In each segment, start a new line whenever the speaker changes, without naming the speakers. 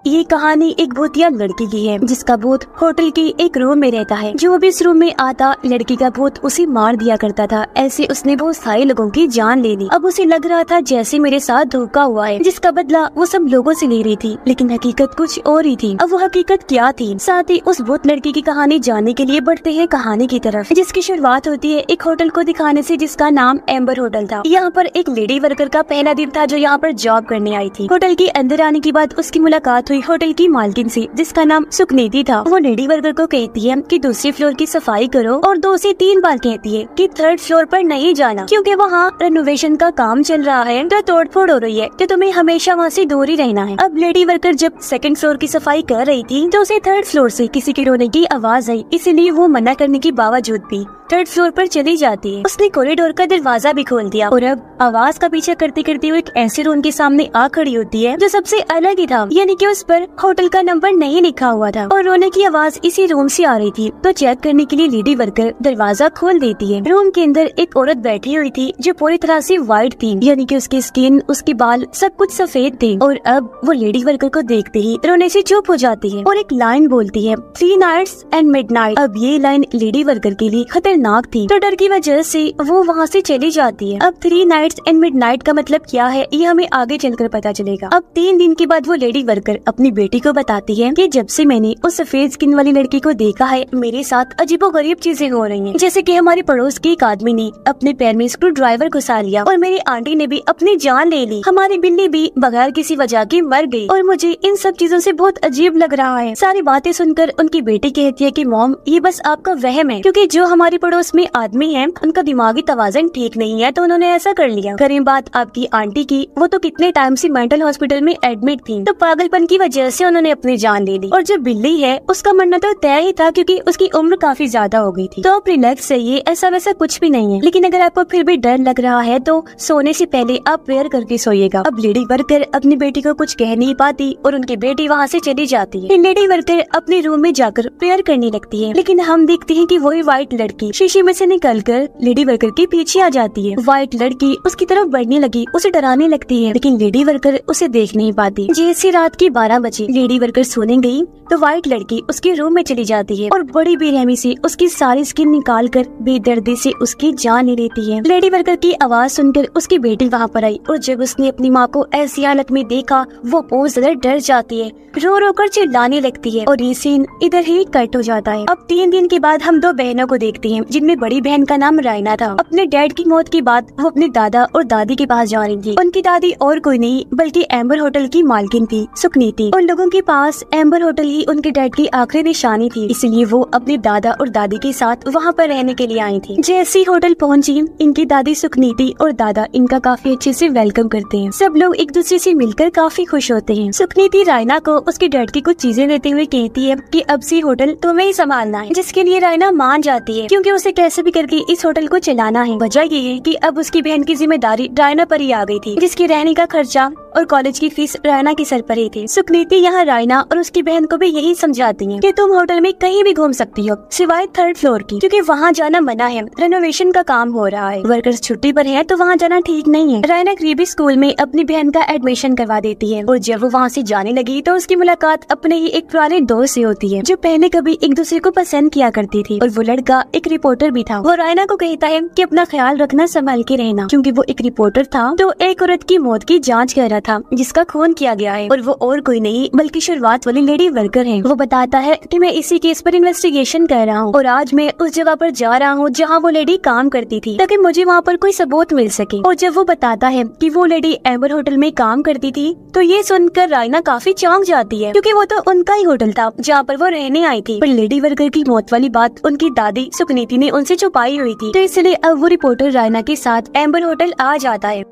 ये कहानी एक भूतिया लड़की की है जिसका भूत होटल की एक रूम में रहता है। जो भी इस रूम में आता लड़की का भूत उसे मार दिया करता था। ऐसे उसने बहुत सारे लोगों की जान ले ली। अब उसे लग रहा था जैसे मेरे साथ धोखा हुआ है, जिसका बदला वो सब लोगों से ले रही थी, लेकिन हकीकत कुछ और ही थी। अब वो हकीकत क्या थी? साथ ही उस भूत लड़की की कहानी जानने के लिए बढ़ते हैं कहानी की तरफ, जिसकी शुरुआत होती है एक होटल को दिखाने से जिसका नाम एम्बर होटल था। यहाँ पर एक लेडी वर्कर का पहला दिन था जो यहाँ पर जॉब करने आई थी। होटल के अंदर आने के बाद उसकी मुलाकात हुई होटल की मालकिन से, जिसका नाम सुकनीति था। वो लेडी वर्कर को कहती है कि दूसरी फ्लोर की सफाई करो और 2 से 3 बार कहती है कि 3rd फ्लोर पर नहीं जाना, क्योंकि वहाँ रेनोवेशन का काम चल रहा है तो तोड़फोड़ हो रही है, तो तुम्हें हमेशा वहाँ से दूर ही रहना है। अब लेडी वर्कर जब 2nd फ्लोर की सफाई कर रही थी तो उसे 3rd फ्लोर से किसी के रोने की आवाज आई, इसीलिए वो मना करने के बावजूद भी 3rd फ्लोर पर चली जाती है। उसने कॉरिडोर का दरवाजा भी खोल दिया और अब आवाज का पीछा करते करते वो एक ऐसे रूम के सामने आ खड़ी होती है जो सबसे अलग ही था, यानी कि उस पर होटल का नंबर नहीं लिखा हुआ था और रोने की आवाज इसी रूम से आ रही थी। तो चेक करने के लिए लेडी वर्कर दरवाजा खोल देती है। रूम के अंदर एक औरत बैठी हुई थी जो पूरी तरह से व्हाइट थी, यानी कि उसकी स्किन, उसके बाल सब कुछ सफेद थे। और अब वो लेडी वर्कर को देखते ही रोने से चुप हो जाती है और एक लाइन बोलती है, 3 नाइट्स एंड मिडनाइट। अब ये लाइन लेडी वर्कर के लिए खतरनाक थी, तो डर की वजह से वो वहाँ से चली जाती है। अब 3 नाइट्स एंड मिडनाइट का मतलब क्या है ये हमें आगे चलकर पता चलेगा। अब 3 दिन के बाद वो लेडी वर्कर अपनी बेटी को बताती है कि जब से मैंने उस सफेद स्किन वाली लड़की को देखा है मेरे साथ अजीबोगरीब चीजें हो रही हैं। जैसे कि हमारे पड़ोस के एक आदमी ने अपने पैर में स्क्रू ड्राइवर घुसा लिया और मेरी आंटी ने भी अपनी जान ले ली। हमारी बिल्ली भी बगैर किसी वजह की मर गई और मुझे इन सब चीजों से बहुत अजीब लग रहा है। सारी बातें सुनकर उनकी बेटी कहती है कि मॉम ये बस आपका वहम है, क्योंकि जो हमारे पड़ोस में आदमी है उनका दिमागी तवाज़ुन ठीक नहीं है तो उन्होंने ऐसा कर लिया। करें बात आपकी आंटी की, वो तो कितने टाइम से मेंटल हॉस्पिटल में एडमिट थी, तो पागलपन की वजह से उन्होंने अपनी जान ले ली। और जो बिल्ली है उसका मरना तो तय ही था क्योंकि उसकी उम्र काफी ज्यादा हो गई थी। तो आप रिलैक्स रहिए, ऐसा वैसा कुछ भी नहीं है, लेकिन अगर आपको फिर भी डर लग रहा है तो सोने से पहले आप प्रेयर करके सोइएगा। अब लेडी वर्कर अपनी बेटी को कुछ कह नहीं पाती और उनकी बेटी वहाँ से चली जाती है। लेडी वर्कर अपने रूम में जाकर प्रेयर करने लगती है, लेकिन हम देखते हैं कि वही व्हाइट लड़की शीशे में से निकलकर लेडी वर्कर के पीछे आ जाती है। व्हाइट लड़की उसकी तरफ बढ़ने लगी, उसे डराने लगती है, लेकिन लेडी वर्कर उसे देख नहीं पाती। जैसे रात के 12 बजे लेडी वर्कर सोने गई तो व्हाइट लड़की उसके रूम में चली जाती है और बड़ी बेरहमी से उसकी सारी स्किन निकालकर बेदर्दी से उसकी जान ले लेती है। लेडी वर्कर की आवाज सुनकर उसकी बेटी वहाँ पर आई और जब उसने अपनी माँ को ऐसी हालत में देखा वो बहुत ज्यादा डर जाती है, रो रो कर चिल्लाने लगती है और ये सीन इधर ही कट हो जाता है। अब 3 दिन के बाद हम 2 बहनों को देखते हैं, जिनमें बड़ी बहन का नाम रायना था। अपने डैड की मौत के बाद वो अपने दादा और दादी के पास जा रही थी। उनकी दादी और कोई नहीं बल्कि एम्बर होटल की मालकिन थी, सुकनीति। उन लोगों के पास एम्बर होटल ही उनके डैड की आखिरी निशानी थी, इसलिए वो अपने दादा और दादी के साथ वहाँ पर रहने के लिए आई थी। जैसे होटल पहुँची, इनकी दादी सुकनीति और दादा इनका काफी अच्छे से वेलकम करते हैं। सब लोग एक दूसरे से मिलकर काफी खुश होते हैं। सुकनीति रायना को उसके डैड की कुछ चीजें देते हुए कहती है कि अब से होटल तुम्हें ही संभालना है, जिसके लिए रायना मान जाती है क्योंकि उसे कैसे भी करके इस होटल को चलाना है। वजह ये है कि अब उसकी बहन की जिम्मेदारी रायना पर ही आ गई थी, जिसकी रहने का खर्चा और कॉलेज की फीस रायना की सर पर ही थी। सुकनीति यहाँ रायना और उसकी बहन को भी यही समझाती है कि तुम होटल में कहीं भी घूम सकती हो सिवाय 3rd फ्लोर की, क्योंकि वहाँ जाना मना है, रेनोवेशन का काम हो रहा है, वर्कर्स छुट्टी पर है तो वहाँ जाना ठीक नहीं है। रायना करीबी स्कूल में अपनी बहन का एडमिशन करवा देती है और जब वो वहाँ से जाने लगी तो उसकी मुलाकात अपने ही एक पुराने दोस्त से होती है जो पहले कभी एक दूसरे को पसंद किया करती थी, और वो लड़का एक रिपोर्टर भी था। वो रायना को कहता है कि अपना ख्याल रखना, संभाल के रहना, क्योंकि वो एक रिपोर्टर था तो एक औरत की मौत की जांच कर रहा था जिसका खून किया गया है, और वो और कोई नहीं बल्कि शुरुआत वाली लेडी वर्कर है। वो बताता है कि मैं इसी केस पर इन्वेस्टिगेशन कर रहा हूँ और आज मैं उस जगह पर जा रहा हूँ जहाँ वो लेडी काम करती थी, ताकि मुझे वहाँ पर कोई सबूत मिल सके। और जब वो बताता है कि वो लेडी एम्बर होटल में काम करती थी तो ये सुनकर रायना काफी चौंक जाती है, क्योंकि वो तो उनका ही होटल था जहाँ पर वो रहने आई थी। पर लेडी वर्कर की मौत वाली बात उनकी दादी सुकनीति ने उनसे छुपाई हुई थी, तो इसलिए अब वो रिपोर्टर रायना के साथ एम्बर होटल आ जाता है।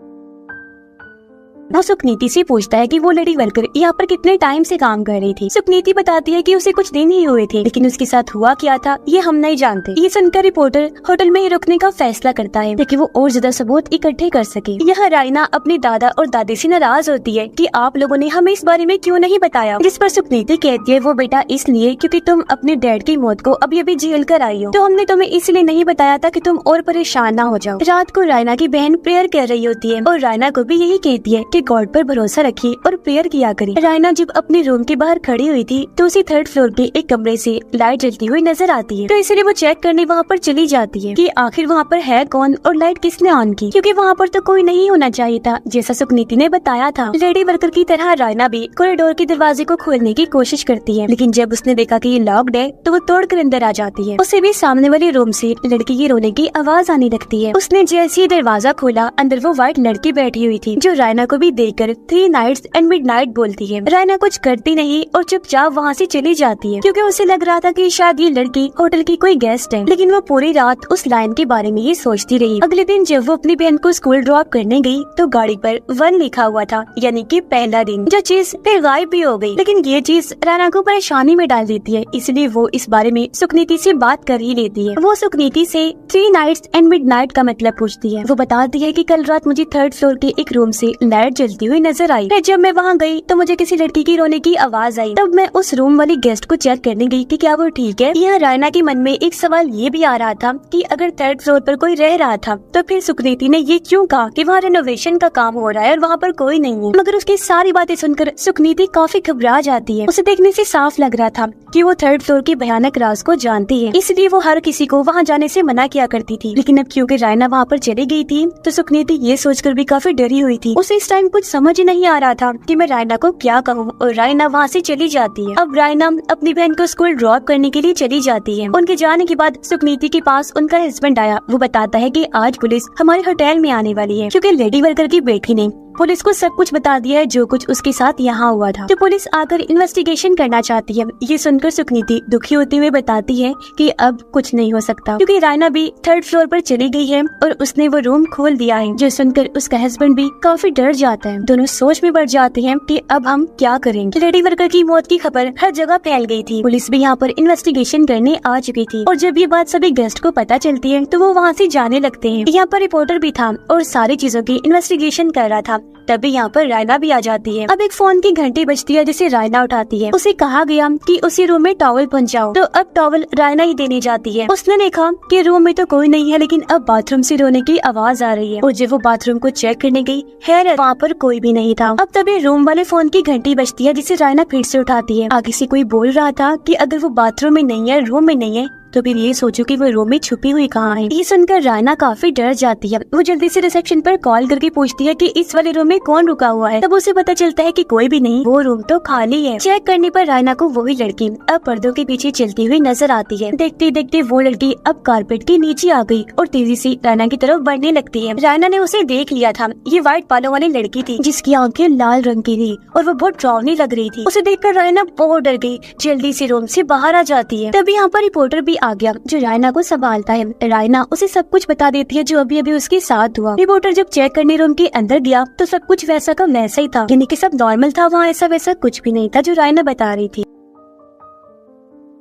वो सुकनीति से पूछता है कि वो लेडी वर्कर यहाँ पर कितने टाइम से काम कर रही थी। सुकनीति बताती है कि उसे कुछ दिन ही हुए थे, लेकिन उसके साथ हुआ क्या था ये हम नहीं जानते। ये सुनकर रिपोर्टर होटल में ही रुकने का फैसला करता है ताकि वो और ज्यादा सबूत इकट्ठे कर सके। यह रायना अपने दादा और दादी से नाराज होती है कि आप लोगों ने हमें इस बारे में क्यों नहीं बताया, जिस पर सुकनीति कहती है वो बेटा इसलिए क्योंकि तुम अपने डैड की मौत को अभी अभी झेल कर आई हो, तो हमने तुम्हें इसलिए नहीं बताया था कि तुम और परेशान ना हो जाओ। रात को रायना की बहन प्रेयर कर रही होती है और रायना को भी यही कहती है के गॉड पर भरोसा रखिए और प्रेयर किया करें। रायना जब अपने रूम के बाहर खड़ी हुई थी तो उसी 3rd फ्लोर के एक कमरे से लाइट जलती हुई नजर आती है, तो इसलिए वो चेक करने वहाँ पर चली जाती है कि आखिर वहाँ पर है कौन और लाइट किसने ऑन की, क्योंकि वहाँ पर तो कोई नहीं होना चाहिए था जैसा सुकनीति ने बताया था। लेडी वर्कर की तरह रायना भी कॉरिडोर के दरवाजे को खोलने की कोशिश करती है, लेकिन जब उसने देखा कि ये लॉक्ड है तो वो तोड़कर अंदर आ जाती है। उसे भी सामने वाले रूम से लड़की के रोने की आवाज आने लगती है। उसने जैसे ही दरवाजा खोला, अंदर वो व्हाइट लड़की बैठी हुई थी जो रायना को भी देखकर 3 नाइट्स एंड मिडनाइट बोलती है। रायना कुछ करती नहीं और चुपचाप वहाँ से चली जाती है, क्योंकि उसे लग रहा था कि शायद ये लड़की होटल की कोई गेस्ट है, लेकिन वो पूरी रात उस लाइन के बारे में ही सोचती रही। अगले दिन जब वो अपनी बहन को स्कूल ड्रॉप करने गई तो गाड़ी पर 1 लिखा हुआ था, यानी कि पहला दिन, जो चीज फिर गायब भी हो गई। लेकिन ये चीज रायना को परेशानी में डाल देती है, इसलिए वो इस बारे में सुकनीति से बात कर ही लेती है। वो सुकनीति से 3 नाइट्स एंड मिडनाइट का मतलब पूछती है। वो बताती है कि कल रात मुझे 3rd फ्लोर के एक रूम से लाइट जलती हुई नजर आई। फिर जब मैं वहाँ गई तो मुझे किसी लड़की की रोने की आवाज आई। तब मैं उस रूम वाली गेस्ट को चेक करने गई कि क्या वो ठीक है। यहाँ रायना के मन में एक सवाल ये भी आ रहा था कि अगर 3rd फ्लोर पर कोई रह रहा था तो फिर सुकनीति ने ये क्यों कहा कि वहाँ रेनोवेशन का काम हो रहा है और वहाँ पर कोई नहीं है। मगर उसकी सारी बातें सुनकर सुकनीति काफी घबरा जाती है। उसे देखने से साफ लग रहा था कि वो 3rd फ्लोर के भयानक राज को जानती है, इसलिए वो हर किसी को वहाँ जाने से मना किया करती थी। लेकिन अब क्योंकि रायना वहाँ पर चली गई थी तो सुकनीति ये सोचकर भी काफी डरी हुई थी। उसे इस टाइम कुछ समझ ही नहीं आ रहा था कि मैं रायना को क्या कहूँ, और रायना वहाँ से चली जाती है। अब रायना अपनी बहन को स्कूल ड्रॉप करने के लिए चली जाती है। उनके जाने के बाद सुकनीति के पास उनका हस्बैंड आया। वो बताता है कि आज पुलिस हमारे होटल में आने वाली है, क्योंकि लेडी वर्कर की बेटी ने पुलिस को सब कुछ बता दिया है जो कुछ उसके साथ यहाँ हुआ था। तो पुलिस आकर इन्वेस्टिगेशन करना चाहती है। ये सुनकर सुकनीति दुखी होते हुए बताती है कि अब कुछ नहीं हो सकता, क्योंकि रायना भी 3rd फ्लोर पर चली गई है और उसने वो रूम खोल दिया है। जो सुनकर उसका हस्बैंड भी काफी डर जाता है। दोनों सोच में पड़ जाते हैं कि अब हम क्या करेंगे। लेडी वर्कर की मौत की खबर हर जगह फैल गई थी। पुलिस भी यहाँ पर इन्वेस्टिगेशन करने आ चुकी थी, और जब ये बात सभी गेस्ट को पता चलती है तो वो वहाँ से जाने लगते हैं। यहाँ पर रिपोर्टर भी था और सारी चीजों की इन्वेस्टिगेशन कर रहा था। तभी यहाँ पर रायना भी आ जाती है। अब एक फोन की घंटी बजती है जिसे रायना उठाती है। उसे कहा गया कि उसी रूम में टॉवल पहुंचाओ, तो अब टॉवल रायना ही देने जाती है। उसने देखा कि रूम में तो कोई नहीं है, लेकिन अब बाथरूम से रोने की आवाज आ रही है, और जब वो बाथरूम को चेक करने गई, हैरत, वहाँ पर कोई भी नहीं था। अब तभी रूम वाले फोन की घंटी बजती है जिसे रायना फिर से उठाती है। आगे से कोई बोल रहा था कि अगर वो बाथरूम में नहीं है, रूम में नहीं है, तो फिर ये सोचो कि वो रूम में छुपी हुई कहाँ है। ये सुनकर रायना काफी डर जाती है। वो जल्दी से रिसेप्शन पर कॉल करके पूछती है कि इस वाले रूम में कौन रुका हुआ है। तब उसे पता चलता है कि कोई भी नहीं, वो रूम तो खाली है। चेक करने पर रायना को वही लड़की अब पर्दों के पीछे चलती हुई नजर आती है। देखते देखते वो लड़की अब कारपेट के नीचे आ गई और तेजी से रायना की तरफ बढ़ने लगती है। रायना ने उसे देख लिया था। ये व्हाइट बालों वाली लड़की थी जिसकी आंखें लाल रंग की थी और वो बहुत डरावनी लग रही थी। उसे देखकर रायना बहुत डर गई, जल्दी से रूम से बाहर आ जाती है। तभी यहाँ पर रिपोर्टर भी आ गया जो रायना को संभालता है। रायना उसे सब कुछ बता देती है जो अभी अभी उसके साथ हुआ। रिपोर्टर जब चेक करने रूम के अंदर गया तो सब कुछ वैसा का वैसा ही था, यानी कि सब नॉर्मल था। वहाँ ऐसा वैसा कुछ भी नहीं था जो रायना बता रही थी।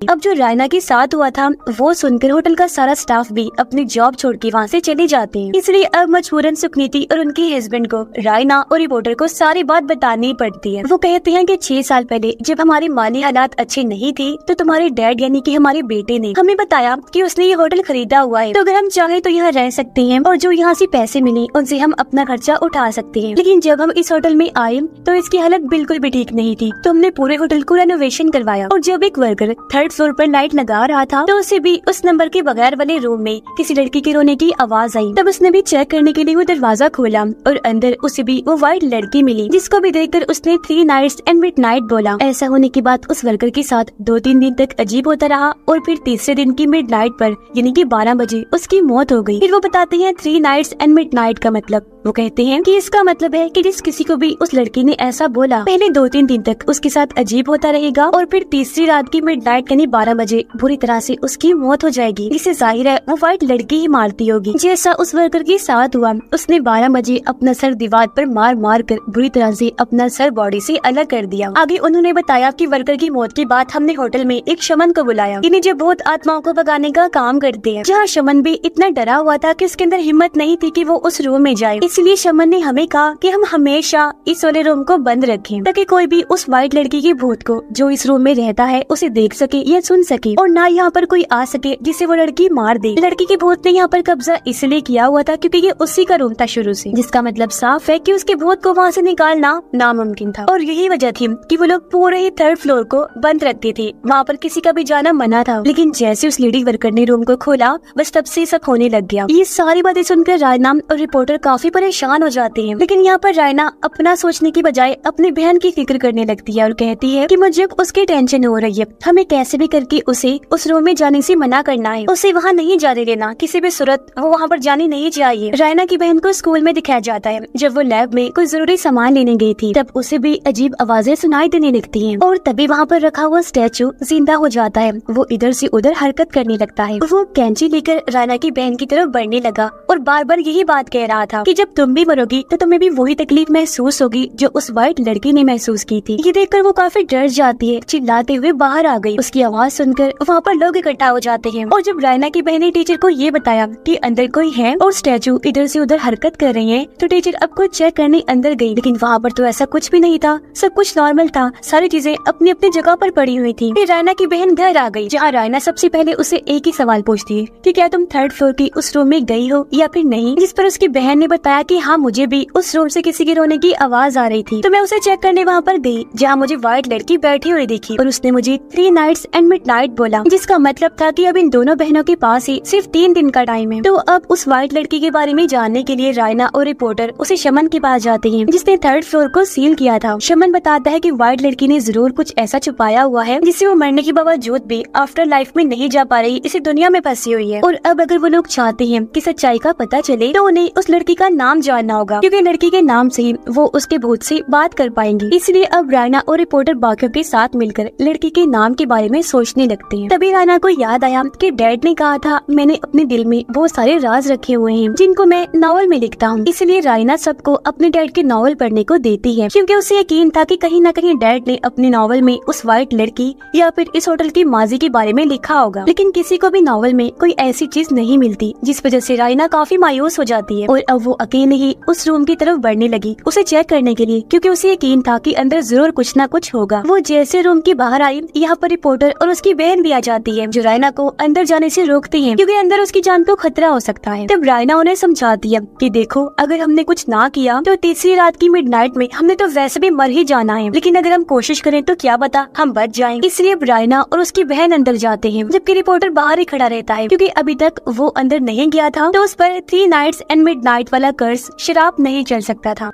अब जो रायना के साथ हुआ था वो सुनकर होटल का सारा स्टाफ भी अपनी जॉब छोड़ के वहाँ से चले जाते हैं। इसलिए अब मजबूरन सुकनीति और उनके हस्बैंड को रायना और रिपोर्टर को सारी बात बतानी पड़ती है। वो कहते हैं कि 6 साल पहले जब हमारी माली हालात अच्छे नहीं थे तो तुम्हारे डैड यानी कि हमारे बेटे ने हमें बताया कि उसने ये होटल खरीदा हुआ है, तो अगर हम चाहे तो यहाँ रह सकते हैं और जो यहाँ से पैसे मिले उनसे हम अपना खर्चा उठा सकते हैं। लेकिन जब हम इस होटल में आए तो इसकी हालत बिल्कुल भी ठीक नहीं थी, तो हमने पूरे होटल को रेनोवेशन करवाया। और जब एक वर्कर 3rd फ्लोर पर लाइट लगा रहा था तो उसे भी उस नंबर के बगैर वाले रूम में किसी लड़की के रोने की आवाज आई। तब उसने भी चेक करने के लिए वो दरवाजा खोला और अंदर उसे भी वो व्हाइट लड़की मिली, जिसको भी देखकर उसने 3 नाइट्स एंड मिडनाइट बोला। ऐसा होने के बाद उस वर्कर के साथ 2-3 दिन तक अजीब होता रहा और फिर तीसरे दिन की मिडनाइट पर यानी कि 12 बजे उसकी मौत हो गई। फिर वो बताते हैं 3 नाइट्स एंड मिडनाइट का मतलब। वो कहते हैं कि इसका मतलब है कि जिस किसी को भी उस लड़की ने ऐसा बोला पहले 2-3 दिन तक उसके साथ अजीब होता रहेगा और फिर तीसरी रात की मिडनाइट यानी 12 बजे बुरी तरह से उसकी मौत हो जाएगी। इससे जाहिर है वो व्हाइट लड़की ही मारती होगी, जैसा उस वर्कर के साथ हुआ। उसने 12 बजे अपना सर दीवार पर मार मार कर बुरी तरह से अपना सर बॉडी से अलग कर दिया। आगे उन्होंने बताया कि वर्कर की मौत के बाद हमने होटल में एक शमन को बुलाया, यानी जो बहुत आत्माओं को भगाने का काम करते हैं। जहाँ शमन भी इतना डरा हुआ था कि उसके अंदर हिम्मत नहीं थी कि वो उस रूम में जाए। इसलिए शमन ने हमें कहा कि हम हमेशा इस वाले रूम को बंद रखें ताकि कोई भी उस व्हाइट लड़की के भूत को जो इस रूम में रहता है उसे देख सके या सुन सके, और ना यहाँ पर कोई आ सके जिसे वो लड़की मार दे। लड़की के भूत ने यहाँ पर कब्जा इसलिए किया हुआ था क्योंकि ये उसी का रूम था शुरू से, जिसका मतलब साफ है कि उसके भूत को वहाँ से निकालना नामुमकिन था। और यही वजह थी कि वो लोग पूरे ही 3rd फ्लोर को बंद रखते थे, वहाँ पर किसी का भी जाना मना था। लेकिन जैसे उस लेडी वर्कर ने रूम को खोला बस तब से सब होने लग गया। ये सारी बातें सुनकर रायना और रिपोर्टर काफी परेशान हो जाते हैं। लेकिन यहाँ पर रायना अपना सोचने की बजाय अपनी बहन की फिक्र करने लगती है और कहती है कि मुझे उसकी टेंशन हो रही है, हमें कैसे भी करके उसे उस रूम में जाने से मना करना है, उसे वहाँ नहीं जाने देना, किसी भी सूरत वो वहाँ पर जाने नहीं चाहिए। रायना की बहन को स्कूल में दिखाया जाता है जब वो लैब में कोई जरूरी सामान लेने गई थी, तब उसे भी अजीब आवाजें सुनाई देने लगती हैं और तभी वहाँ पर रखा हुआ स्टैचू जिंदा हो जाता है। वो इधर से उधर हरकत करने लगता है। वो कैंची लेकर रायना की बहन की तरफ बढ़ने लगा और बार बार यही बात कह रहा था कि जब तुम भी मरोगी तो तुम्हें भी वही तकलीफ महसूस होगी जो उस व्हाइट लड़की ने महसूस की थी। ये देखकर वो काफी डर जाती है, चिल्लाते हुए बाहर आ गई। उसकी आवाज सुनकर वहाँ पर लोग इकट्ठा हो जाते हैं और जब रायना की बहन ने टीचर को ये बताया कि अंदर कोई है और स्टैचू इधर से उधर हरकत कर रही है, तो टीचर अब कुछ चेक करने अंदर गई। लेकिन वहाँ पर तो ऐसा कुछ भी नहीं था, सब कुछ नॉर्मल था, सारी चीजें अपनी अपनी जगह पर पड़ी हुई थी। फिर रायना की बहन घर आ गई, जहाँ रायना सबसे पहले उसे एक ही सवाल पूछती है कि क्या तुम 3rd फ्लोर की उस रूम में गई हो या फिर नहीं, जिस पर उसकी बहन ने बताया कि हाँ मुझे भी उस रूम से किसी के रोने की आवाज आ रही थी, तो मैं उसे चेक करने वहाँ पर गई जहाँ मुझे व्हाइट लड़की बैठी हुई दिखी और उसने मुझे 3 नाइट्स एंड मिडनाइट बोला, जिसका मतलब था कि अब इन दोनों बहनों के पास ही सिर्फ 3 दिन का टाइम है। तो अब उस व्हाइट लड़की के बारे में जानने के लिए रायना और रिपोर्टर उसे शमन के पास जाते हैं जिसने 3rd फ्लोर को सील किया था। शमन बताता है कि व्हाइट लड़की ने जरूर कुछ ऐसा छुपाया हुआ है जिससे वो मरने के बावजूद भी आफ्टर लाइफ में नहीं जा पा रही, इसी दुनिया में फंसी हुई है। और अब अगर वो लोग चाहते हैं कि सच्चाई का पता चले तो उन्हें उस लड़की का नाम जानना होगा, क्योंकि लड़की के नाम से ही वो उसके भूत से बात कर पाएंगी। इसलिए अब रायना और रिपोर्टर बाकियों के साथ मिलकर लड़की के नाम के बारे में सोचने लगते हैं। तभी रायना को याद आया कि डैड ने कहा था मैंने अपने दिल में बहुत सारे राज रखे हुए हैं जिनको मैं नॉवल में लिखता हूँ। इसलिए रायना सबको अपने डैड के नॉवल पढ़ने को देती है, क्योंकि उसे यकीन था कि कहीं न कहीं डैड ने अपने नॉवल में उस व्हाइट लड़की या फिर इस होटल की माजी के बारे में लिखा होगा। लेकिन किसी को भी नॉवल में कोई ऐसी चीज नहीं मिलती, जिस वजह से रायना काफी मायूस हो जाती है और अब वो अकेले ही उस रूम की तरफ बढ़ने लगी उसे चेक करने के लिए, क्योंकि उसे यकीन था कि अंदर जरूर कुछ न कुछ होगा। वो जैसे रूम के बाहर आई, यहाँ पर रिपोर्टर और उसकी बहन भी आ जाती है जो रायना को अंदर जाने से रोकती है, क्योंकि अंदर उसकी जान को खतरा हो सकता है। तब रायना उन्हें समझाती है कि देखो अगर हमने कुछ ना किया तो तीसरी रात की मिडनाइट में हमने तो वैसे भी मर ही जाना है, लेकिन अगर हम कोशिश करें तो क्या पता हम बच जाएंगे। इसलिए अब रायना और उसकी बहन अंदर जाते हैं जबकि रिपोर्टर बाहर ही खड़ा रहता है, क्योंकि अभी तक वो अंदर नहीं गया था तो उस पर 3 नाइट्स एंड मिडनाइट वाला कर्स शराब नहीं चल सकता था।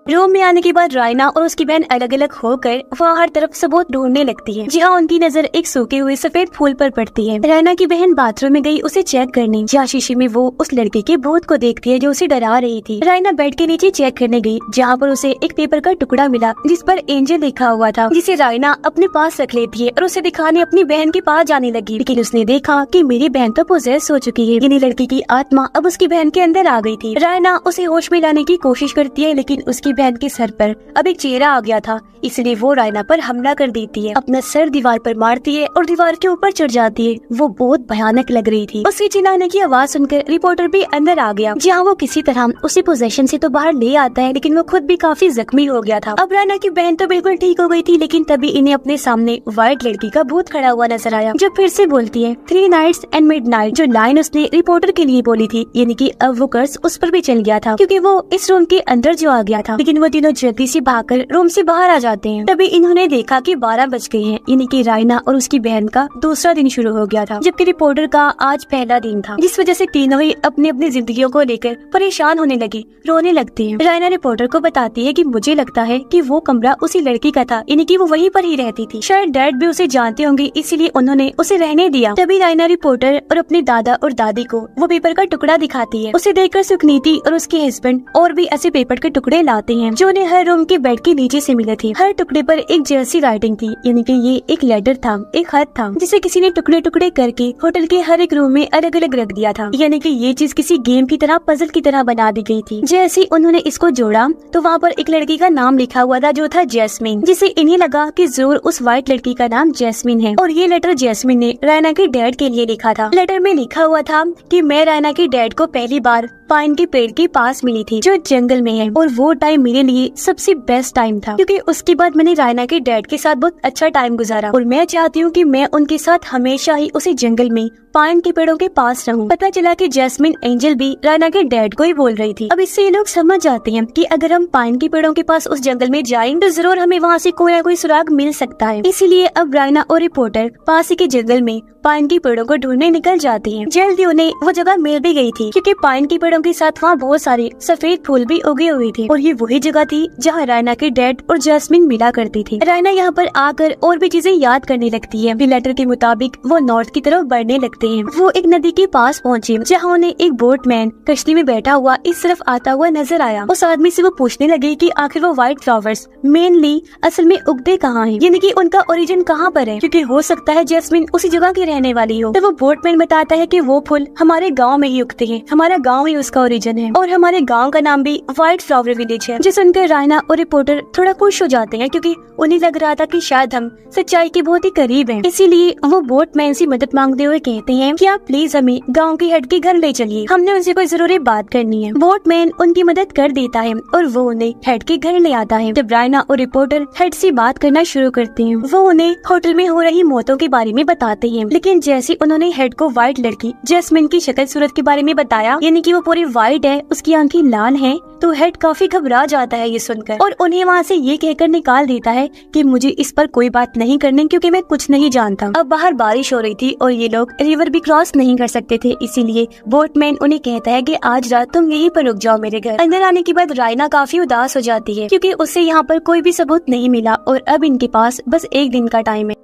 रूम में आने के बाद रायना और उसकी बहन अलग अलग होकर वहाँ हर तरफ सबूत ढूंढने लगती है, जहाँ उनकी नजर एक सूखे हुए सफेद फूल पर पड़ती है। रायना की बहन बाथरूम में गई उसे चेक करने, जहाँ शीशे में वो उस लड़के के भूत को देखती है जो उसे डरा रही थी। रायना बेड के नीचे चेक करने गई, जहाँ पर उसे एक पेपर का टुकड़ा मिला जिस पर एंजल लिखा हुआ था, जिसे रायना अपने पास रख लेती है और उसे दिखाने अपनी बहन के पास जाने लगी। लेकिन उसने देखा कि मेरी बहन तो पोजेस हो चुकी है, यानी लड़की की आत्मा अब उसकी बहन के अंदर आ गई थी। रायना उसे होश में लाने की कोशिश करती है, लेकिन उसकी बहन के सर पर अब एक चेहरा आ गया था, इसलिए वो रायना पर हमला कर देती है, अपना सर दीवार पर मारती है और दीवार के ऊपर चढ़ जाती है। वो बहुत भयानक लग रही थी। उसकी चिल्लाने की आवाज सुनकर रिपोर्टर भी अंदर आ गया, जहाँ वो किसी तरह उसे पोजेशन से तो बाहर ले आता है, लेकिन वो खुद भी काफी जख्मी हो गया था। अब रायना की बहन तो बिल्कुल ठीक हो गई थी, लेकिन तभी इन्हें अपने सामने व्हाइट लड़की का भूत खड़ा हुआ नजर आया, जो फिर से बोलती है 3 नाइट्स एंड मिडनाइट, जो लाइन उसने रिपोर्टर के लिए बोली थी, यानी कि अब वो कर्स उस पर भी चल गया था, क्योंकि वो इस रूम के अंदर जो आ गया था। लेकिन वो तीनों जल्दी से भागकर रूम से बाहर आ जाते हैं। तभी इन्होंने देखा कि 12 बज गए हैं, यानी कि रायना और उसकी बहन का दूसरा दिन शुरू हो गया था, जबकि रिपोर्टर का आज पहला दिन था, जिस वजह से तीनों ही अपनी अपनी जिंदगियों को लेकर परेशान होने लगी, रोने लगती हैं। रायना रिपोर्टर को बताती है कि मुझे लगता है कि वो कमरा उसी लड़की का था, यानी कि वो वहीं पर ही रहती थी। शायद डैड भी उसे जानते होंगे, इसीलिए उन्होंने उसे रहने दिया। तभी रायना रिपोर्टर और अपने दादा और दादी को वो पेपर का टुकड़ा दिखाती है। उसे देखकर सुखनीति और उसके हस्बैंड और भी ऐसे पेपर के टुकड़े लाते हैं, जो उन्हें हर रूम के बेड के नीचे से मिले थे। हर टुकड़े पर एक जैसी राइटिंग थी, यानी कि ये एक लेटर था, एक खत था, जिसे किसी ने टुकड़े टुकड़े करके होटल के हर एक रूम में अलग अलग रख दिया था, यानी कि ये चीज किसी गेम की तरह, पजल की तरह बना दी गई थी। जैसे उन्होंने इसको जोड़ा तो वहाँ पर एक लड़की का नाम लिखा हुआ था, जो था जैस्मिन, जिसे इन्हें लगा कि जरूर उस व्हाइट लड़की का नाम जैस्मिन है। और ये लेटर जैस्मिन ने रायना के डैड के लिए लिखा था। लेटर में लिखा हुआ था कि मैं रायना के डैड को पहली बार पाइन के पेड़ के पास मिली थी जो जंगल में है, और वो टाइम मेरे लिए सबसे बेस्ट टाइम था क्योंकि उसके बाद मैंने रायना के डैड के साथ बहुत अच्छा टाइम गुजारा और मैं चाहती हूँ कि मैं उनके साथ हमेशा ही उसी जंगल में पाइन के पेड़ों के पास रहूं। पता चला कि जैस्मिन एंजल भी रायना के डैड को ही बोल रही थी। अब इससे ये लोग समझ जाते हैं कि अगर हम पाइन के पेड़ों के पास उस जंगल में जाएं तो जरूर हमें वहाँ से कोई ना कोई सुराग मिल सकता है। इसीलिए अब रायना और रिपोर्टर पास ही के जंगल में पाइन के पेड़ों को ढूंढने निकल जाती हैं। जल्दी उन्हें वो जगह मिल भी गई थी क्योंकि पाइन के पेड़ों के साथ वहाँ बहुत सारे सफेद फूल भी उगे हुए थे और ये वही जगह थी जहाँ रायना के डैड और जैस्मिन मिला करती थी। रायना यहाँ पर आकर और भी चीजें याद करने लगती है। लेटर के मुताबिक वो नॉर्थ की तरफ बढ़ने लगते हैं। वो एक नदी के पास पहुँचे जहाँ उन्हें एक बोटमैन कश्ती में बैठा हुआ इस तरफ आता हुआ नजर आया। उस आदमी से वो पूछने लगे कि आखिर वो व्हाइट फ्लावर्स मेनली असल में उगते कहाँ हैं, यानी कि उनका ओरिजिन कहाँ पर है, क्योंकि हो सकता है जैस्मिन उसी जगह की रहने वाली हो। तो वो बोटमैन बताता है कि वो फूल हमारे गांव में ही उगते हैं, हमारा गांव ही उसका ओरिजिन है और हमारे गांव का नाम भी व्हाइट फ्लावर विलेज है। जिसे सुनकर रायना और रिपोर्टर थोड़ा खुश हो जाते हैं क्योंकि उन्हें लग रहा था कि शायद हम सच्चाई के बहुत ही करीब हैं। इसीलिए वो बोटमैन से मदद मांगते हुए कहते हैं कि आप प्लीज हमें गांव की हेड के घर ले चलिए, हमने उनसे कोई जरूरी बात करनी है। बोटमैन उनकी मदद कर देता है और वो उन्हें हेड के घर ले आता है। जब रायना और रिपोर्टर हेड से बात करना शुरू करते हैं वो उन्हें होटल में हो रही मौतों के बारे में बताते हैं, लेकिन जैसे उन्होंने हेड को व्हाइट लड़की जैस्मिन की शक्ल सूरत के बारे में बताया, यानी कि वो पूरी व्हाइट है, उसकी आंखें लाल हैं, तो हेड काफी घबरा जाता है ये सुनकर और उन्हें वहाँ से ये कहकर निकाल देता है कि मुझे इस पर कोई बात नहीं करनी क्योंकि मैं कुछ नहीं जानता। अब बाहर बारिश हो रही थी और ये लोग रिवर भी क्रॉस नहीं कर सकते थे, इसीलिए बोटमैन उन्हें कहता है कि आज रात तुम यहीं पर रुक जाओ मेरे घर। अंदर आने के बाद रायना काफी उदास हो जाती है क्योंकि उससे यहाँ पर कोई भी सबूत नहीं मिला और अब इनके पास बस एक दिन का टाइम है।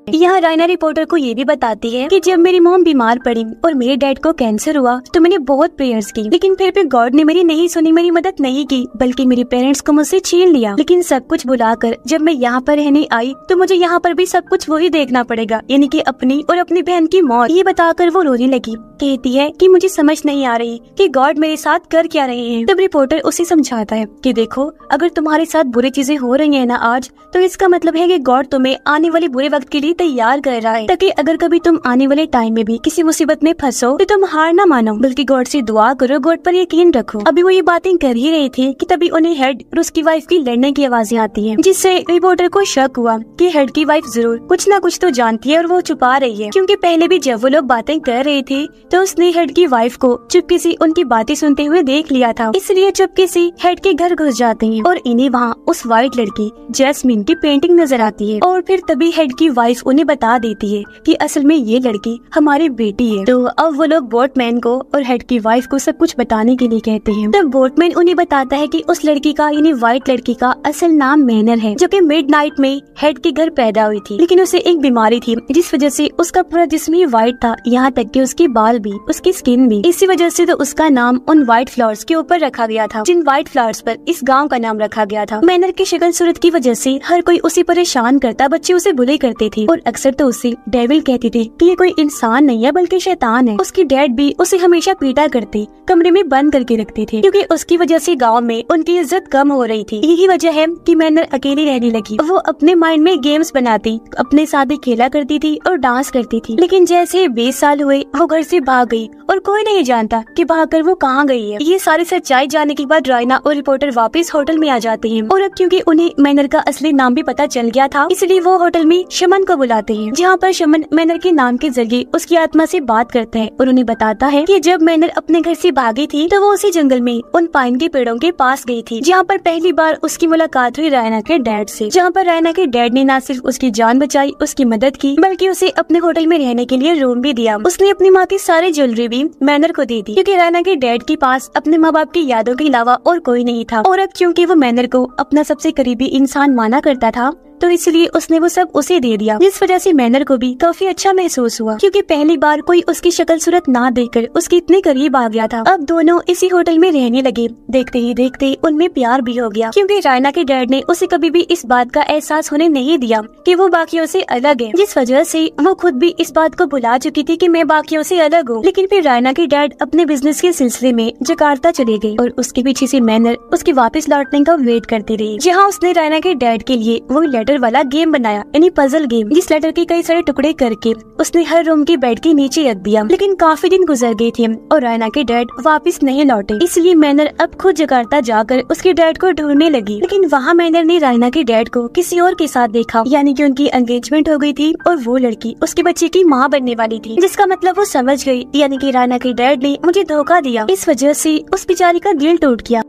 यहाँ रायना रिपोर्टर को ये भी बताती है कि जब मेरी मॉम बीमार पड़ी और मेरे डैड को कैंसर हुआ तो मैंने बहुत प्रेयर्स की, लेकिन फिर भी गॉड ने मेरी नहीं सुनी, मेरी मदद नहीं की, बल्कि मेरे पेरेंट्स को मुझसे छीन लिया। लेकिन सब कुछ भुलाकर जब मैं यहाँ पर रहने आई तो मुझे यहाँ पर भी सब कुछ वही देखना पड़ेगा, यानी कि अपनी और अपनी बहन की मौत। ये बताकर वो रोने लगी, कहती है कि मुझे समझ नहीं आ रही कि गॉड मेरे साथ कर क्या रहे हैं। तब रिपोर्टर उसे समझाता है कि देखो, अगर तुम्हारे साथ बुरी चीजें हो रही है ना आज, तो इसका मतलब है कि गॉड तुम्हें आने वाले बुरे वक्त के लिए तैयार कर रहा है, ताकि अगर कभी तुम आने वाले टाइम में भी किसी मुसीबत में फंसो तो तुम हार ना मानो, बल्कि गॉड से दुआ करो, गॉड पर यकीन रखो। अभी वो ये बातें कर ही रहे थे कि तभी उन्हें हेड और उसकी वाइफ की लड़ने की आवाजें आती है, जिससे रिपोर्टर को शक हुआ कि हेड की वाइफ जरूर कुछ ना कुछ तो जानती है और वो छुपा रही है, क्योंकि पहले भी जब वो लोग बातें कर रहे थे तो उसने हेड की वाइफ को चुपके से उनकी बातें सुनते हुए देख लिया था, इसलिए चुपके से हेड के घर घुस जाते हैं और इन्हें वहाँ उस व्हाइट लड़की जैस्मिन की पेंटिंग नजर आती है। और फिर तभी हेड की वाइफ उन्हें बता देती है कि असल में ये लड़की हमारी बेटी है। तो अब वो लोग बोटमैन को और हेड की वाइफ को सब कुछ बताने के लिए कहते हैं। तब बोटमैन उन्हें बताता है कि उस लड़की का यानी व्हाइट लड़की का असल नाम मैनर है, जो कि मिडनाइट में हेड के घर पैदा हुई थी, लेकिन उसे एक बीमारी थी जिस वजह से उसका पूरा जिस्म ही व्हाइट था, यहाँ तक कि उसके बाल भी, उसकी स्किन भी। इसी वजह से तो उसका नाम उन व्हाइट फ्लावर्स के ऊपर रखा गया था, जिन व्हाइट फ्लावर्स पर इस गाँव का नाम रखा गया था। मैनर की शक्ल सूरत की वजह से हर कोई उसे परेशान करता, बच्चे उसे बुली करते थे और अक्सर तो उसे डेविल कहते थे कि ये कोई इंसान नहीं है बल्कि शैतान है। उसकी डैड भी उसे हमेशा पीटा करते, कमरे में बंद करके रखते थे, क्योंकि उसकी वजह से गांव में उनकी इज्जत कम हो रही थी। यही वजह है कि मैनर अकेली रहने लगी। वो अपने माइंड में गेम्स बनाती, अपने साथ ही खेला करती थी और डांस करती थी, लेकिन जैसे 20 साल हुए वो घर से भाग गई और कोई नहीं जानता कि भागकर वो कहाँ गई है। ये सारी सच्चाई जानने के बाद रायना और रिपोर्टर वापस होटल में आ जाते हैं और अब क्योंकि उन्हें मैनर का असली नाम भी पता चल गया था, इसलिए वो होटल में शमन को बुलाते हैं, जहाँ पर शमन मैनर के नाम के जरिए उसकी आत्मा से बात करता है और उन्हें बताता है कि जब मैनर अपने घर से भागी थी तो वो उसी जंगल में उन पाइन के पेड़ों के पास गई थी, जहाँ पर पहली बार उसकी मुलाकात हुई रायना के डैड से, जहाँ पर रायना के डैड ने न सिर्फ उसकी जान बचाई, उसकी मदद की, बल्कि उसे अपने होटल में रहने के लिए रूम भी दिया। उसने अपनी माँ की सारी ज्वेलरी भी मैनर को दे दी, क्योंकि रायना के डैड के पास अपने माँ बाप की यादों के अलावा और कोई नहीं था, और अब क्योंकि वो मैनर को अपना सबसे करीबी इंसान माना करता था तो इसलिए उसने वो सब उसे दे दिया, जिस वजह से मैनर को भी काफी अच्छा महसूस हुआ, क्योंकि पहली बार कोई उसकी शक्ल सूरत ना देखकर उसके इतने करीब आ गया था। अब दोनों इसी होटल में रहने लगे। देखते ही देखते उनमें प्यार भी हो गया, क्योंकि रायना के डैड ने उसे कभी भी इस बात का एहसास होने नहीं दिया कि वो बाकियों से अलग है, जिस वजह से वो खुद भी इस बात को भुला चुकी थी कि मैं बाकियों से अलग हूँ। लेकिन फिर रायना के डैड अपने बिजनेस के सिलसिले में जकार्ता चले गए और उसके पीछे से मैनर उसके वापस लौटने का वेट करती रही, जहाँ उसने रायना के डैड के लिए वो लेटर लेटर वाला गेम बनाया, यानी पजल गेम, जिस लेटर के कई सारे टुकड़े करके उसने हर रूम के बेड के नीचे रख दिया। लेकिन काफी दिन गुजर गए थे और रायना के डैड वापस नहीं लौटे, इसलिए मैनर अब खुद जकार्ता जाकर उसके डैड को ढूंढने लगी। लेकिन वहाँ मैनर ने रायना के डैड को किसी और के साथ देखा, यानी कि उनकी एंगेजमेंट हो गई थी और वो लड़की उसके बच्चे की माँ बनने वाली थी, जिसका मतलब वो समझ गई, यानी कि रायना के डैड ने मुझे धोखा दिया। इस वजह से उस बेचारी का दिल टूट गया।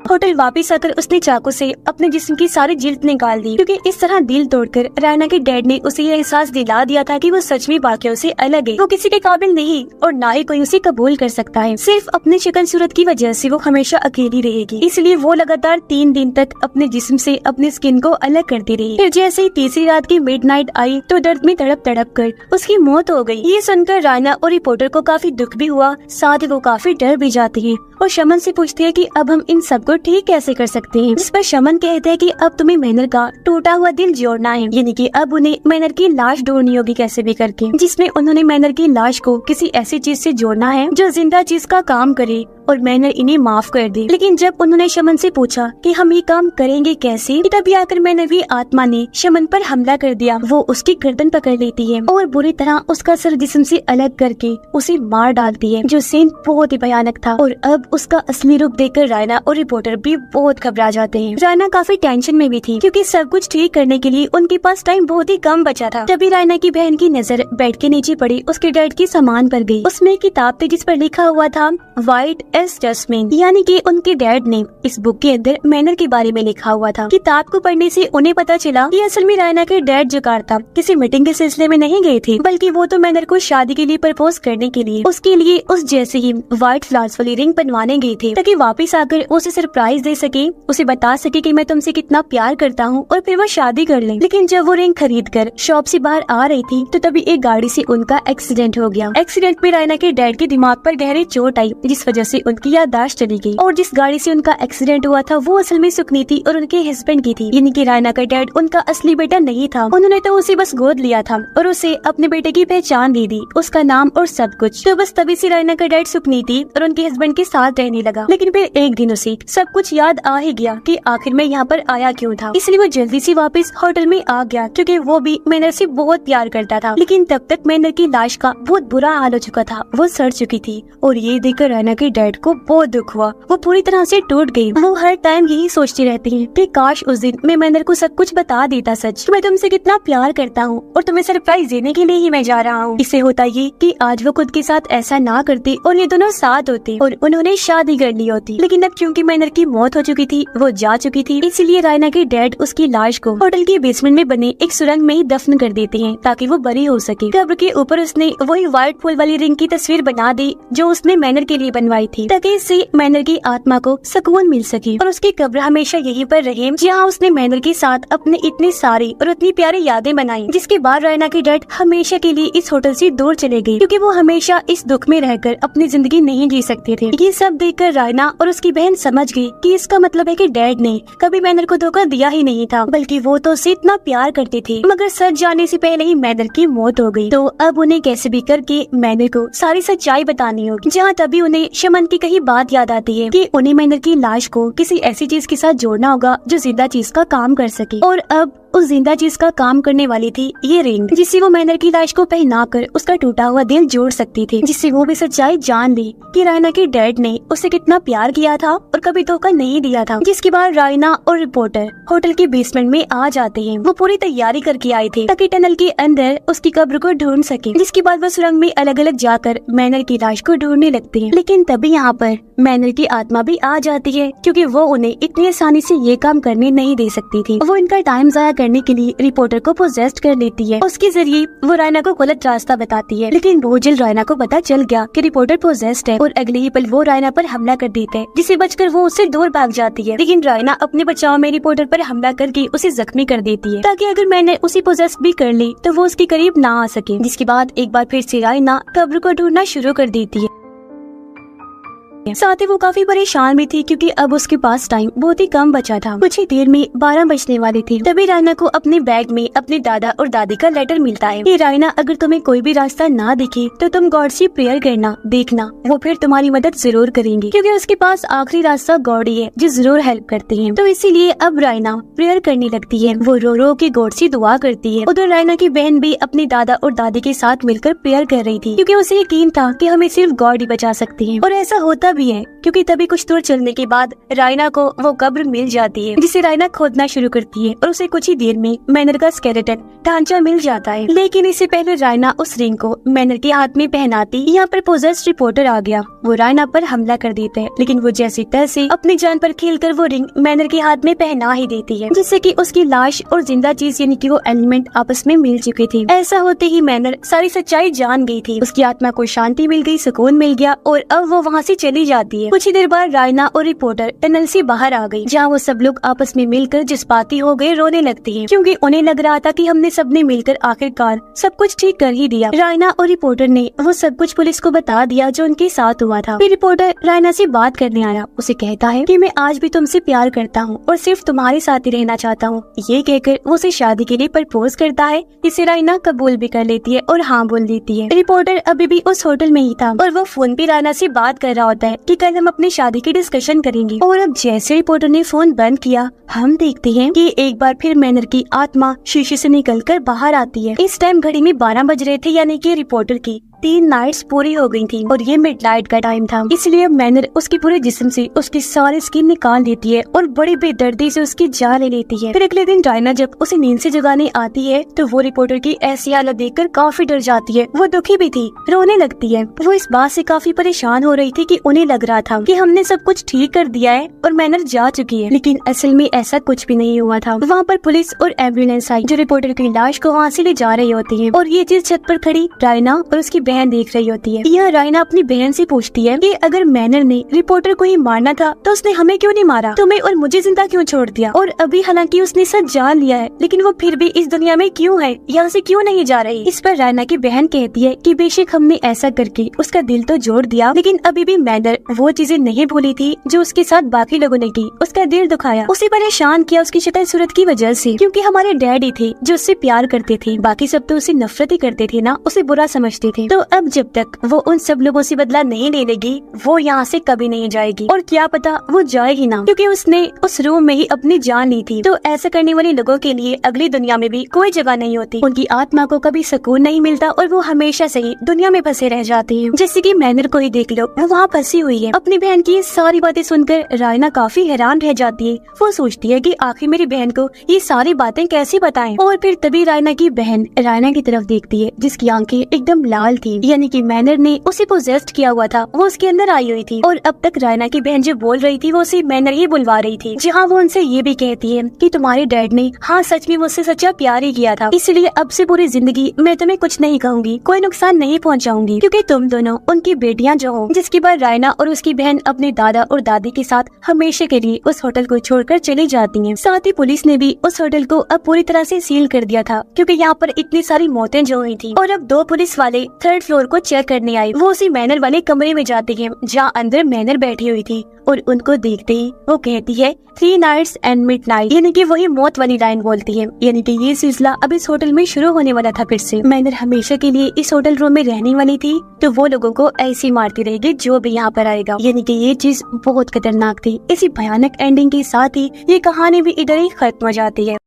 होटल वापस आकर उसने चाकू से अपने जिस्म की सारी जिल्द निकाल दी, क्योंकि इस तरह दिल तोड़कर रायना के डैड ने उसे ये एहसास दिला दिया था कि वो सच में बाकियों से अलग है, वो किसी के काबिल नहीं और ना ही कोई उसे कबूल कर सकता है। सिर्फ अपने शक्ल सूरत की वजह से वो हमेशा अकेली रहेगी, इसलिए वो लगातार 3 दिन तक अपने जिस्म से अपने स्किन को अलग करती रही। फिर जैसे ही तीसरी रात की मिडनाइट आई तो दर्द में तड़प तड़प कर उसकी मौत हो गई। ये सुनकर रायना और रिपोर्टर को काफी दुख भी हुआ, साथ ही वो काफी डर भी जाती है और शमन से पूछती है कि अब हम इन सबको ठीक कैसे कर सकते हैं। जिस पर शमन कहते हैं कि अब तुम्हें मैनर का टूटा हुआ दिल जोड़ना है, यानी कि अब उन्हें मैनर की लाश ढूंढनी होगी कैसे भी करके, जिसमें उन्होंने मैनर की लाश को किसी ऐसी चीज से जोड़ना है जो जिंदा चीज का काम करे और मैनर इन्हें माफ कर दे। लेकिन जब उन्होंने शमन से पूछा कि हम ये काम करेंगे कैसे, तभी आकर मैनवी आत्मा ने शमन पर हमला कर दिया। वो उसकी गर्दन पकड़ लेती है और बुरी तरह उसका सर जिस्म से अलग करके उसे मार डालती है, जो सीन बहुत ही भयानक था। और अब उसका असली रूप देखकर रायना और रिपोर्टर भी बहुत घबरा जाते हैं। रायना काफी टेंशन में भी थी, क्योंकि सब कुछ ठीक करने के लिए उनके पास टाइम बहुत ही कम बचा था। तभी रायना की बहन की नजर बेड के नीचे पड़ी उसके डैड की सामान पर गई। उसमें एक किताब थी जिस पर लिखा हुआ था व्हाइट एस जस्मिन, यानी कि उनके डैड ने इस बुक के अंदर मैनर के बारे में लिखा हुआ था। किताब को पढ़ने से उन्हें पता चला कि असल में रायना के डैड जकार्ता किसी मीटिंग के सिलसिले में नहीं गए थे, बल्कि वो तो मैनर को शादी के लिए प्रपोज करने के लिए उसके लिए उस जैसे ही व्हाइट फ्लावर्स वाली रिंग बनवाने गए थे, ताकि वापस आकर उसे सरप्राइज दे सके, उसे बता सके कि मैं तुमसे कितना प्यार करता हूँ और फिर वो शादी कर ले। लेकिन जब वो रिंग खरीद कर शॉप से बाहर आ रही थी तो तभी एक गाड़ी से उनका एक्सीडेंट हो गया। एक्सीडेंट में रायना के डैड के दिमाग पर गहरी चोट आई, जिस वजह से उनकी याददाश्त चली गई। और जिस गाड़ी से उनका एक्सीडेंट हुआ था वो असल में सुकनीति और उनके हस्बैंड की थी, यानी कि रायना का डैड उनका असली बेटा नहीं था। उन्होंने तो उसे बस गोद लिया था और उसे अपने बेटे की पहचान दे दी, उसका नाम और सब कुछ। तो बस तभी से रायना का डैड सुकनीति और उनके हस्बैंड के साथ रहने लगा। लेकिन फिर एक दिन उसे सब कुछ याद आ ही गया कि आखिर में यहाँ पर आया क्यों था, इसलिए वो जल्दी से वापस होटल में आ गया, क्योंकि वो भी मैनर से बहुत प्यार करता था। लेकिन तब तक मैनर की लाश का बहुत बुरा हाल हो चुका था, वो सड़ चुकी थी और ये देखकर रायना के डैड को बहुत दुख हुआ। वो पूरी तरह से टूट गई। वो हर टाइम यही सोचती रहती है कि काश उस दिन मैं मैनर को सब कुछ बता देता, सच मैं तुमसे कितना प्यार करता हूँ और तुम्हें सरप्राइज देने के लिए ही मैं जा रहा हूँ। इससे होता ये कि आज वो खुद के साथ ऐसा ना करती और ये दोनों साथ होते और उन्होंने शादी कर ली होती। लेकिन अब क्योंकि मैनर की मौत हो चुकी थी, वो जा चुकी थी, इसलिए रायना के डैड उसकी लाश को होटल के बेसमेंट में बने एक सुरंग में ही दफन कर देते हैं ताकि वो बरी हो सके। कब्र के ऊपर उसने वही व्हाइट फूल वाली रिंग की तस्वीर बना दी जो उसने मैनर के लिए बनवाई थी, ताकि इससे मैनर की आत्मा को सुकून मिल सके और उसकी कब्र हमेशा यहीं पर रहे जहाँ उसने मैनर के साथ अपने इतनी सारी और इतनी प्यारी यादें बनाई। जिसके बाद रायना के डैड हमेशा के लिए इस होटल से दूर चले गए, क्योंकि वो हमेशा इस दुख में रहकर अपनी जिंदगी नहीं जी सकते थे। ये सब देखकर रायना और उसकी बहन समझ गई कि इसका मतलब है कि डैड ने कभी मैनर को धोखा दिया ही नहीं था, बल्कि वो तो उसे इतना प्यार करते थे। मगर सच जाने से पहले ही मैनर की मौत हो गई। तो अब उन्हें कैसे भी करके मैनर को सारी सच्चाई बतानी होगी। जहाँ तभी उन्हें शमन की कही बात याद आती है कि उन्हें मैनर की लाश को किसी ऐसी चीज के साथ जोड़ना होगा जो जिंदा चीज का काम कर सके। और अब उस जिंदा चीज का काम करने वाली थी ये रिंग, जिससे वो मैनर की लाश को पहनाकर उसका टूटा हुआ दिल जोड़ सकती थी, जिससे वो भी सच्चाई जान ली कि रायना के डैड ने उसे कितना प्यार किया था और कभी धोखा नहीं दिया था। जिसके बाद रायना और रिपोर्टर होटल के बेसमेंट में आ जाते हैं। वो पूरी तैयारी करके आए थे ताकि टनल के अंदर उसकी कब्र को ढूंढ सके। जिसके बाद वो सुरंग में अलग अलग जाकर मैनर की लाश को ढूंढने लगते हैं। लेकिन तभी यहाँ पर मैनर की आत्मा भी आ जाती है, क्योंकि वो उन्हें इतनी आसानी से ये काम करने नहीं दे सकती थी। वो इनका टाइम जाया करने के लिए रिपोर्टर को पोजेस्ट कर लेती है। उसके जरिए वो रायना को गलत रास्ता बताती है। लेकिन बहुत जल्द रायना को पता चल गया कि रिपोर्टर पोजेस्ट है और अगले ही पल वो रायना पर हमला कर देता है, जिसे बचकर वो उससे दूर भाग जाती है। लेकिन रायना अपने बचाव में रिपोर्टर पर हमला करके उसे जख्मी कर देती है, ताकि अगर मैंने उसे पोजेस्ट भी कर ली तो वो उसके करीब ना आ सके। जिसके बाद एक बार फिर से रायना कब्र को ढूंढना शुरू कर देती है। साथ ही वो काफी परेशान भी थी क्योंकि अब उसके पास टाइम बहुत ही कम बचा था। कुछ ही देर में 12 बजने वाले थे। तभी रायना को अपने बैग में अपने दादा और दादी का लेटर मिलता है कि रायना, अगर तुम्हें कोई भी रास्ता ना दिखे तो तुम गॉड से प्रेयर करना, देखना वो फिर तुम्हारी मदद जरूर करेंगे, क्योंकि उसके पास आखिरी रास्ता गॉड ही है जो जरूर हेल्प करते हैं। तो इसीलिए अब रायना प्रेयर करने लगती है। वो रो रो के गॉड से दुआ करती है। उधर रायना की बहन भी अपने दादा और दादी के साथ मिलकर प्रेयर कर रही थी, क्योंकि उसे यकीन था कि हमें सिर्फ गॉड ही बचा सकते हैं। और ऐसा होता भी है, क्योंकि तभी कुछ दूर चलने के बाद रायना को वो कब्र मिल जाती है, जिसे रायना खोदना शुरू करती है और उसे कुछ ही देर में मैनर का स्केलेटन ढांचा मिल जाता है। लेकिन इससे पहले रायना उस रिंग को मैनर के हाथ में पहनाती, यहाँ पर पोजेस्ड रिपोर्टर आ गया। वो रायना पर हमला कर देता है, लेकिन वो जैसे तैसे अपनी जान पर खेलकर वो रिंग मैनर के हाथ में पहना ही देती है, जिससे कि उसकी लाश और जिंदा चीज यानी कि वो एलिमेंट आपस में मिल चुकी थी। ऐसा होते ही मैनर सारी सच्चाई जान गई थी। उसकी आत्मा को शांति मिल गई, सुकून मिल गया और अब वो वहाँ से चली जाती है। कुछ ही देर बाद रायना और रिपोर्टर टनल से बाहर आ गई, जहाँ वो सब लोग आपस में मिलकर जज्बाती हो गए, रोने लगती हैं, क्योंकि उन्हें लग रहा था कि हमने सबने मिलकर आखिरकार सब कुछ ठीक कर ही दिया। रायना और रिपोर्टर ने वो सब कुछ पुलिस को बता दिया जो उनके साथ हुआ था। फिर रिपोर्टर रायना से बात करने आया। उसे कहता है कि मैं आज भी तुमसे प्यार करता हूँ और सिर्फ तुम्हारे साथ ही रहना चाहता हूँ। ये कहकर वो उसे शादी के लिए प्रपोज करता है, जिसे रायना कबूल भी कर लेती है और हाँ बोल देती है। रिपोर्टर अभी भी उस होटल में ही था और वो फोन पे रायना से बात कर रहा होता है कि कल हम अपनी शादी की डिस्कशन करेंगे। और अब जैसे रिपोर्टर ने फोन बंद किया, हम देखते हैं कि एक बार फिर मैनर की आत्मा शीशे से निकलकर बाहर आती है। इस टाइम घड़ी में 12 बज रहे थे, यानी कि रिपोर्टर की 3 नाइट्स पूरी हो गई थी और ये मिडनाइट का टाइम था। इसलिए मैनर उसके पूरे जिस्म से उसकी सारी स्किन निकाल देती है और बड़ी बेदर्दी से उसकी जान ले लेती है। फिर अगले दिन रायना जब उसे नींद से जगाने आती है तो वो रिपोर्टर की ऐसी हालत देखकर काफी डर जाती है। वो दुखी भी थी, रोने लगती है। वो इस बात से काफी परेशान हो रही थी कि उन्हें लग रहा था कि हमने सब कुछ ठीक कर दिया है और मैनर जा चुकी है, लेकिन असल में ऐसा कुछ भी नहीं हुआ था। वहाँ पर पुलिस और एम्बुलेंस आई जो रिपोर्टर की लाश को वहाँ से ले जा रही होती है और ये चीज छत पर खड़ी रायना और उसकी बहन देख रही होती है। यह रायना अपनी बहन से पूछती है कि अगर मैनर ने रिपोर्टर को ही मारना था तो उसने हमें क्यों नहीं मारा, तुम्हें और मुझे जिंदा क्यों छोड़ दिया। और अभी हालांकि उसने सच जान लिया है, लेकिन वो फिर भी इस दुनिया में क्यों है, यहाँ से क्यों नहीं जा रही। इस पर रायना की बहन कहती है कि बेशक हमने ऐसा करके उसका दिल तो जोड़ दिया, लेकिन अभी भी मैनर वो चीजें नहीं भूली थी जो उसके साथ बाकी लोगों ने की। उसका दिल दुखाया, उसे परेशान किया उसकी शक्ल सूरत की वजह से, क्योंकि हमारे डैडी थे जो उससे प्यार करते थे, बाकी सब तो उसे नफरत ही करते थे ना, उसे बुरा समझते थे। तो अब जब तक वो उन सब लोगों से बदला नहीं ले लेगी, वो यहाँ से कभी नहीं जाएगी। और क्या पता वो जाएगी ना, क्योंकि उसने उस रूम में ही अपनी जान ली थी। तो ऐसा करने वाले लोगों के लिए अगली दुनिया में भी कोई जगह नहीं होती। उनकी आत्मा को कभी सुकून नहीं मिलता और वो हमेशा से ही दुनिया में फंसे रह जाते हैं। जैसे कि मैनर को ही देख लो, वो वहाँ फंसी हुई है। अपनी बहन की सारी बातें सुनकर रायना काफी हैरान रह जाती है। वो सोचती है कि आखिर मेरी बहन को ये सारी बातें कैसे बताएं। और फिर तभी रायना की बहन रायना की तरफ देखती है, जिसकी आंखें एकदम लाल थी, यानी कि मैनर ने उसे पोजेस्ट किया हुआ था, वो उसके अंदर आई हुई थी। और अब तक रायना की बहन जो बोल रही थी वो उसे मैनर ही बुलवा रही थी, जहाँ वो उनसे ये भी कहती है कि तुम्हारे डैड ने हाँ सच में मुझसे सच्चा प्यार ही किया था, इसलिए अब से पूरी जिंदगी मैं तुम्हें कुछ नहीं कहूंगी, कोई नुकसान नहीं पहुँचाऊंगी, क्योंकि तुम दोनों उनकी बेटियां जो हो। जिसके बाद रायना और उसकी बहन अपने दादा और दादी के साथ हमेशा के लिए उस होटल को छोड़कर चली जाती हैं। साथ ही पुलिस ने भी उस होटल को अब पूरी तरह से सील कर दिया था, क्योंकि यहाँ पर इतनी सारी मौतें जो हुई थी। और अब 2 पुलिस वाले 3rd फ्लोर को चेक करने आए। वो उसी मैनर वाले कमरे में जाते हैं जहाँ अंदर मैनर बैठी हुई थी, और उनको देखते ही वो कहती है 3 नाइट्स एंड मिडनाइट, यानी कि वही मौत वाली लाइन बोलती है। यानी कि ये सिलसिला अब इस होटल में शुरू होने वाला था फिर से। मैनर हमेशा के लिए इस होटल रूम में रहने वाली थी, तो वो लोगों को ऐसी मारती रहेगी जो भी यहाँ पर आएगा। यानी कि ये चीज बहुत खतरनाक थी। इसी भयानक एंडिंग के साथ ही ये कहानी भी इधर ही खत्म हो जाती है।